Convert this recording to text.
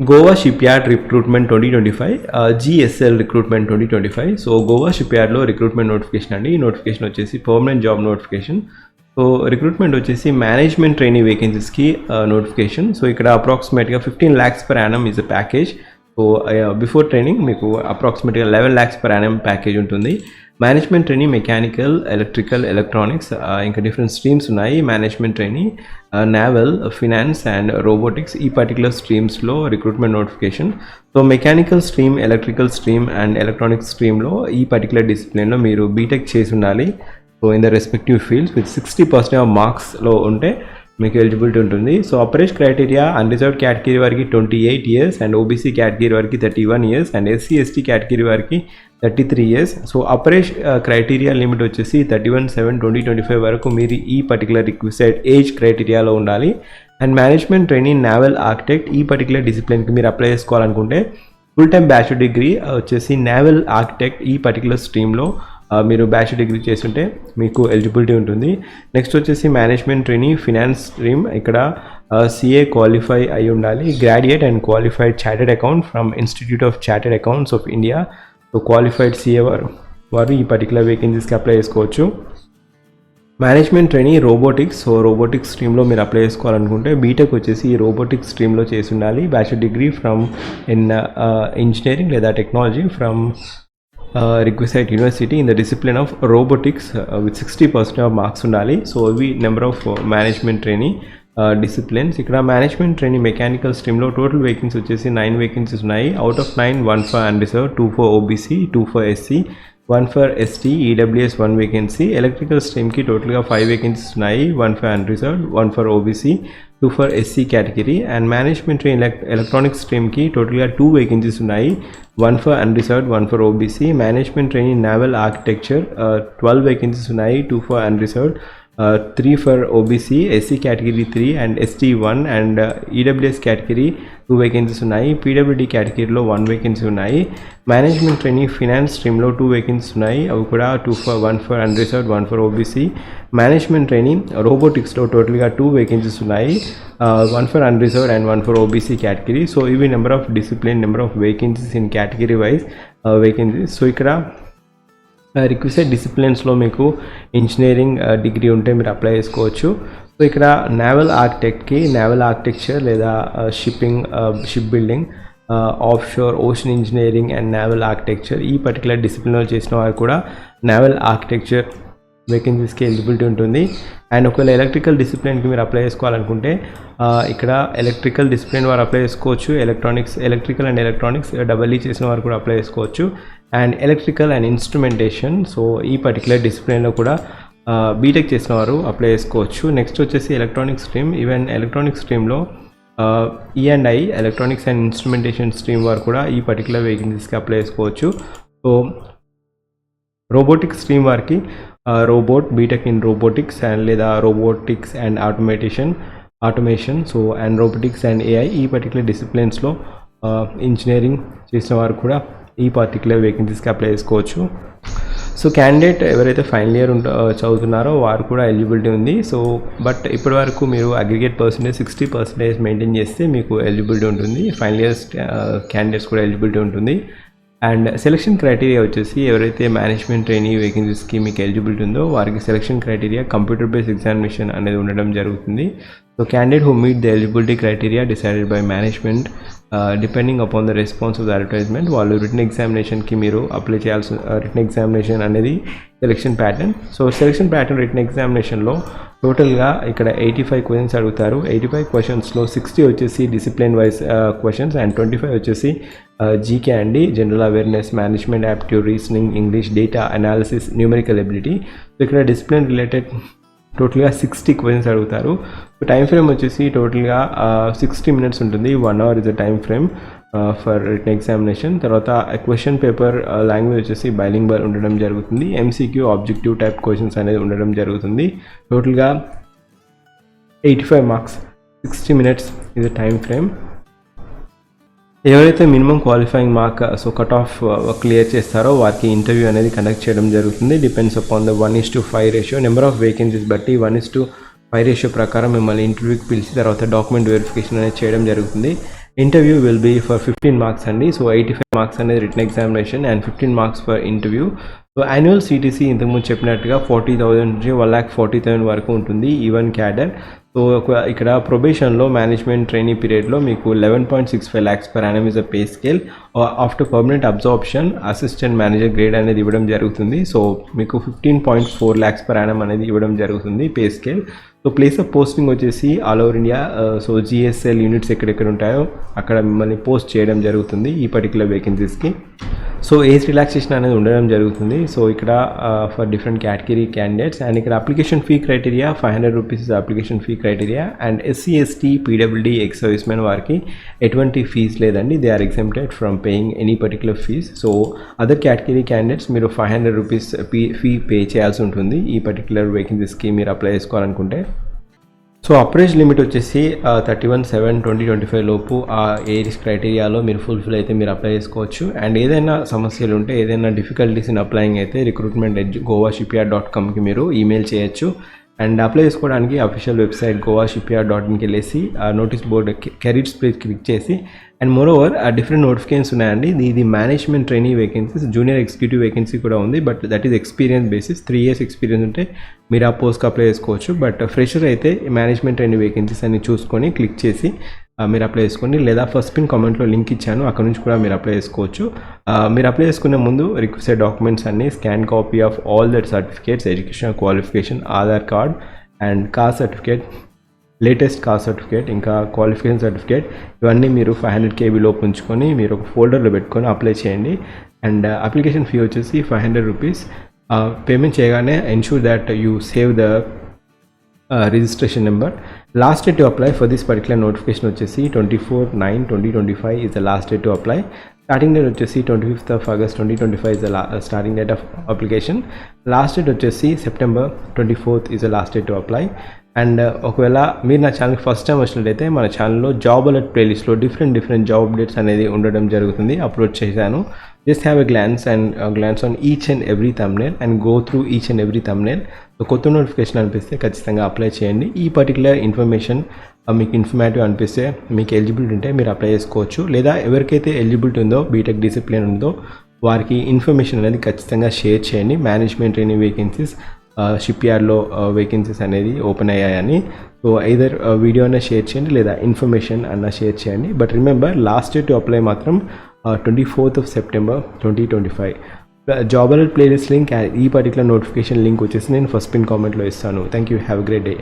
Goa Shipyard Recruitment 2025, GSL Recruitment 2025. So Goa Shipyard లో recruitment notification అండి. ఈ notification వచ్చేసి permanent job notification. So recruitment వచ్చేసి management trainee వేకెన్సీస్కి నోటిఫికేషన్. సో ఇక్కడ అప్రాక్సిమేట్గా 15 lakhs per annum is a package. So before training మీకు అప్రాక్సిమేట్గా 11 lakhs per annum ప్యాకేజ్ ఉంటుంది. Management trainee mechanical, electrical, electronics, ఇంకా డిఫరెంట్ స్ట్రీమ్స్ ఉన్నాయి. Management trainee naval, finance and robotics, ఈ పర్టికులర్ స్ట్రీమ్స్లో recruitment notification. So mechanical stream, electrical stream and electronics స్ట్రీమ్లో ఈ particular డిసిప్లిన్లో మీరు బీటెక్ చేసి ఉండాలి. So in the respective fields with 60% of మార్క్స్లో ఉంటే మీకు ఎలిజిబిలిటీ ఉంటుంది. So upper age criteria unreserved category వారికి 28 years అండ్ ఓబీసీ కేటగిరీ వారికి 31 years and SC ST category వారికి 33 years. So upper age criteria limit వచ్చేసి 31/7/2025 వరకు మీరు ఈ పర్టికులర్ రిక్విసైడ్ ఏజ్ క్రైటీరియాలో ఉండాలి. And management training naval architect, ఈ పర్టికులర్ డిసిప్లిన్కి మీరు అప్లై చేసుకోవాలనుకుంటే ఫుల్ టైమ్ బ్యాచులర్ డిగ్రీ వచ్చేసి నావల్ ఆర్కిటెక్ట్ ఈ పర్టికులర్ స్ట్రీమ్లో మీరు బ్యాచులర్ డిగ్రీ చేస్తుంటే మీకు ఎలిజిబిలిటీ ఉంటుంది. నెక్స్ట్ వచ్చేసి మేనేజ్మెంట్ ట్రైనింగ్ ఫినాన్స్ స్ట్రీమ్, ఇక్కడ సిఏ క్వాలిఫై అయి ఉండాలి. Graduate and qualified chartered account from institute of chartered accounts of India. So qualified CA వారు ఈ పర్టికులర్ వేకెన్సీస్కి అప్లై చేసుకోవచ్చు. Management training robotics, so robotics స్ట్రీమ్లో మీరు అప్లై చేసుకోవాలనుకుంటే బీటెక్ వచ్చేసి ఈ రోబోటిక్స్ స్ట్రీమ్లో చేసి ఉండాలి. Bachelor degree from in engineering లేదా technology from requisite university in the discipline of robotics with 60% of marks ఉండాలి. సో ఇవి number of management training disciplines. ఇక్కడ మేనేజ్మెంట్ ట్రైనింగ్ మెకానికల్ స్ట్రీమ్లో టోటల్ వేకెన్సీ వచ్చేసి 9 vacancies ఉన్నాయి. Out of 9, 1 for unreserved, 2 for OBC, 2 for SC, 1 for ST, EWS 1 vacancy. Electrical స్ట్రీమ్కి టోటల్గా 5 vacancies ఉన్నాయి. 1 for unreserved, 1 for OBC, 2 for SC category. And management train electronic స్ట్రీమ్కి టోటల్గా 2 vacancies ఉన్నాయి. 1 for unreserved, 1 for OBC. Management training naval architecture 12 vacancies ఉన్నాయి. 2 for unreserved, 3 for OBC, SC category 3 and ST 1 and EWS category 2 vacancies ఉన్నాయి. PWD కేటగిరీలో 1 vacancy ఉన్నాయి. Management training finance స్ట్రీమ్లో 2 vacancies ఉన్నాయి. అవి కూడా 1 for unreserved, 1 for OBC. Management training రోబోటిక్స్లో టోటల్గా 2 vacancies ఉన్నాయి. 1 for unreserved and 1 for OBC category. So ఇవి number of discipline, number of vacancies in category wise vacancies. So ఇక్కడ రిక్విసైడ్ డిసిప్లిన్స్లో మీకు ఇంజనీరింగ్ డిగ్రీ ఉంటే మీరు అప్లై చేసుకోవచ్చు. సో ఇక్కడ నావల్ ఆర్కిటెక్ట్కి నావల్ ఆర్కిటెక్చర్ లేదా ship building, offshore ocean engineering and naval architecture ఈ పర్టికులర్ డిసిప్లిన్లో చేసిన వారు కూడా నావల్ ఆర్కిటెక్చర్ వేకెన్సీస్కి ఎలిజిబిలిటీ ఉంటుంది. అండ్ ఒకవేళ ఎలక్ట్రికల్ డిసిప్లిన్కి మీరు అప్లై చేసుకోవాలనుకుంటే ఇక్కడ ఎలక్ట్రికల్ డిసిప్లిన్ వారు అప్లై చేసుకోవచ్చు. ఎలక్ట్రికల్ అండ్ ఎలక్ట్రానిక్స్ డబల్ చేసిన వారు కూడా అప్లై చేసుకోవచ్చు. And electrical and instrumentation, so ఈ పర్టికులర్ డిసిప్లిన్లో కూడా బీటెక్ చేసిన వారు అప్లై చేసుకోవచ్చు. నెక్స్ట్ వచ్చేసి ఎలక్ట్రానిక్ స్ట్రీమ్. ఈవెన్ ఎలక్ట్రానిక్ స్ట్రీమ్లో E&I electronics and instrumentation stream వారు కూడా ఈ పర్టికులర్ వేకెన్సీస్కి అప్లై చేసుకోవచ్చు. సో రోబోటిక్స్ స్ట్రీమ్ వారికి robot, BTech in robotics and లేదా robotics and automation, so and robotics and AI ఈ పర్టికులర్ డిసిప్లిన్స్లో ఇంజనీరింగ్ చేసిన వారు కూడా ఈ పర్టికులర్ వేకెన్సీస్కి అప్లై చేసుకోవచ్చు. సో క్యాండిడేట్ ఎవరైతే ఫైనల్ ఇయర్ చదువుతున్నారో వారు కూడా ఎలిజిబిలిటీ ఉంది. సో బట్ ఇప్పటి వరకు మీరు అగ్రిగేట్ పర్సెంటేజ్ 60% మెయింటైన్ చేస్తే మీకు ఎలిజిబిలిటీ ఉంటుంది. ఫైనల్ ఇయర్స్ క్యాండిడేట్స్ కూడా ఎలిజిబిలిటీ ఉంటుంది. అండ్ సెలక్షన్ క్రైటీరియా వచ్చేసి ఎవరైతే మేనేజ్మెంట్ ట్రైనింగ్ వేకెన్సీస్కి మీకు ఎలిజిబిలిటీ ఉందో వారికి selection criteria computer based examination అనేది ఉండడం జరుగుతుంది. So candidate who meet the eligibility criteria decided by management depending upon the response of the advertisement, వాళ్ళు రిటన్ ఎగ్జామినేషన్కి మీరు అప్లై చేయాల్సిన రిటన్ ఎగ్జామినేషన్ అనేది selection pattern. So selection pattern written ఎగ్జామినేషన్లో టోటల్గా ఇక్కడ 85 questions అడుగుతారు. 85 questionsలో 60 వచ్చేసి డిసిప్లిన్ వైజ్ క్వశ్చన్స్ అండ్ 25 వచ్చేసి జీకే అండి, general awareness, management aptitude, reasoning, English, data analysis, numerical ability. So ఇక్కడ డిసిప్లిన్ రిలేటెడ్ టోటల్గా 60 questions అడుగుతారు. సో టైం ఫ్రేమ్ వచ్చేసి టోటల్గా 60 minutes ఉంటుంది. 1 hour is the time frame for written examination. తర్వాత question paper language వచ్చేసి బైలింగ్వల్ ఉండడం జరుగుతుంది. MCQ ఆబ్జెక్టివ్ టైప్ క్వశ్చన్స్ అనేది ఉండడం జరుగుతుంది. టోటల్గా 85 marks, 60 minutes is the time frame. ఎవరైతే minimum qualifying mark so cut off clear చేస్తారో వారికి ఇంటర్వ్యూ అనేది కండక్ట్ చేయడం జరుగుతుంది. Depends upon the 1:5 ratio, number of vacancies బట్టి 1:5 రేషియో ప్రకారం మిమ్మల్ని ఇంటర్వ్యూకి పిలిచి తర్వాత డాక్యుమెంట్ వెరిఫికేషన్ అనేది చేయడం జరుగుతుంది. Interview will be for 15 marks అండి. సో 85 మార్క్స్ అనేది written examination and 15 marks for interview. So annual CTC ఇంతకుముందు చెప్పినట్టుగా 40,000 నుంచి 1,40,000 వరకు ఉంటుంది ఈవెన్ క్యాడర్. సో ఇక్కడ ప్రొబేషన్లో మేనేజ్మెంట్ ట్రైనింగ్ పీరియడ్లో మీకు 11.65 lakhs per annum is a pay scale. After permanent absorption assistant manager grade అనేది ఇవ్వడం జరుగుతుంది. సో మీకు 15.4 lakhs per annum అనేది ఇవ్వడం జరుగుతుంది pay scale. So place of posting వచ్చేసి all over India. So GSL units ఎక్కడెక్కడ ఉంటాయో అక్కడ మిమ్మల్ని పోస్ట్ చేయడం జరుగుతుంది ఈ పర్టికులర్ వేకెన్సీస్కి. సో ఏజ్ రిలాక్సేషన్ అనేది ఉండడం జరుగుతుంది. సో ఇక్కడ for different category candidates and ఇక్కడ application fee criteria 500 rupees application fee criteria. And SC ST PWD ex servicemen వారికి ఎటువంటి ఫీజ్ లేదండి. They are exempted from paying any particular fees. So other category candidates మీరు 500 rupees fee pay చేయాల్సి ఉంటుంది ఈ particular వేకెన్సీస్కి మీరు apply చేసుకోవాలనుకుంటే. So appraise limit వచ్చేసి 31/7/2025 లోపు ఆ ఏజ్ క్రైటీరియాలో మీరు ఫుల్ఫిల్ అయితే మీరు అప్లై చేసుకోవచ్చు. అండ్ ఏదైనా సమస్యలు ఉంటే, ఏదైనా డిఫికల్టీస్ ఇన్ అప్లయింగ్ అయితే recruitment@goashipyard.comకి మీరు ఈమెయిల్ చేయొచ్చు. అండ్ అప్లై చేసుకోవడానికి అఫీషియల్ వెబ్సైట్ goashipyard.inకి వెళ్ళేసి ఆ notice board careers page click చేసి అండ్ మోరోవర్ ఆ డిఫరెంట్ నోటిఫికేషన్స్ ఉన్నాయండి. ఇది management training vacancies, junior executive vacancy కూడా ఉంది. But that is experience basis. 3 years experience ఉంటే మీరు ఆ పోస్ట్కి అప్లై చేసుకోవచ్చు. బట్ ఫ్రెషర్ అయితే మేనేజ్మెంట్ ట్రైనింగ్ వేకెన్సీస్ అని చూసుకొని క్లిక్ చేసి మీరు అప్లై చేసుకోండి. లేదా ఫస్ట్ పిన్ కామెంట్లో లింక్ ఇచ్చాను, అక్కడ నుంచి కూడా మీరు అప్లై చేసుకోవచ్చు. మీరు అప్లై చేసుకునే ముందు రిక్వెస్టెడ్ డాక్యుమెంట్స్ అన్ని scan copy of all that certificates, education qualification, Aadhaar card and cost certificate, latest cost certificate, ఇంకా క్వాలిఫికేషన్ సర్టిఫికేట్, ఇవన్నీ మీరు 500 KB లోపు ఉంచుకొని మీరు ఒక ఫోల్డర్లో పెట్టుకొని అప్లై చేయండి. అండ్ అప్లికేషన్ ఫీ వచ్చేసి 500 రూపీస్. పేమెంట్ చేయగానే ensure that you save the registration number. Last day to apply for this particular notification వచ్చేసి 24/9/2025 is the last day to apply. Starting date వచ్చేసి 25th of August 2025 is the starting date of application. Last date వచ్చేసి September 24th is the last day to apply. And ఒకవేళ మీరు నా ఛానల్కి first time వచ్చినట్లయితే మన ఛానల్లో జాబ్ అలర్ట్ ప్లేలిస్ట్లో డిఫరెంట్ జాబ్ అప్డేట్స్ అనేది ఉండడం జరుగుతుంది, అప్లోడ్ చేశాను. Just have a glance on each and every thumbnail and go through each and every thumbnail. So కొత్త నోటిఫికేషన్ అనిపిస్తే ఖచ్చితంగా అప్లై చేయండి. ఈ పర్టికులర్ ఇన్ఫర్మేషన్ మీకు ఇన్ఫర్మేటివ్ అనిపిస్తే, మీకు ఎలిజిబిలిటీ ఉంటే మీరు అప్లై చేసుకోవచ్చు. లేదా ఎవరికైతే ఎలిజిబిలిటీ ఉందో, బీటెక్ డిసిప్లిన్ ఉందో వారికి ఇన్ఫర్మేషన్ అనేది ఖచ్చితంగా షేర్ చేయండి. మేనేజ్మెంట్ ట్రైనింగ్ వేకెన్సీస్ షిప్ యార్డ్లో వేకెన్సీస్ అనేది ఓపెన్ అయ్యాయని. సో ఐదర్ వీడియో అన్న షేర్ చేయండి లేదా ఇన్ఫర్మేషన్ అన్న షేర్ చేయండి. But remember last day to apply మాత్రం 24th of September 2025. Job alert playlist link, ఈ పర్టికులర్ నోటిఫికేషన్ లింక్ వచ్చేసి నేను ఫస్ట్ పిన్ కామెంట్లో ఇస్తాను. Thank you, have a great day.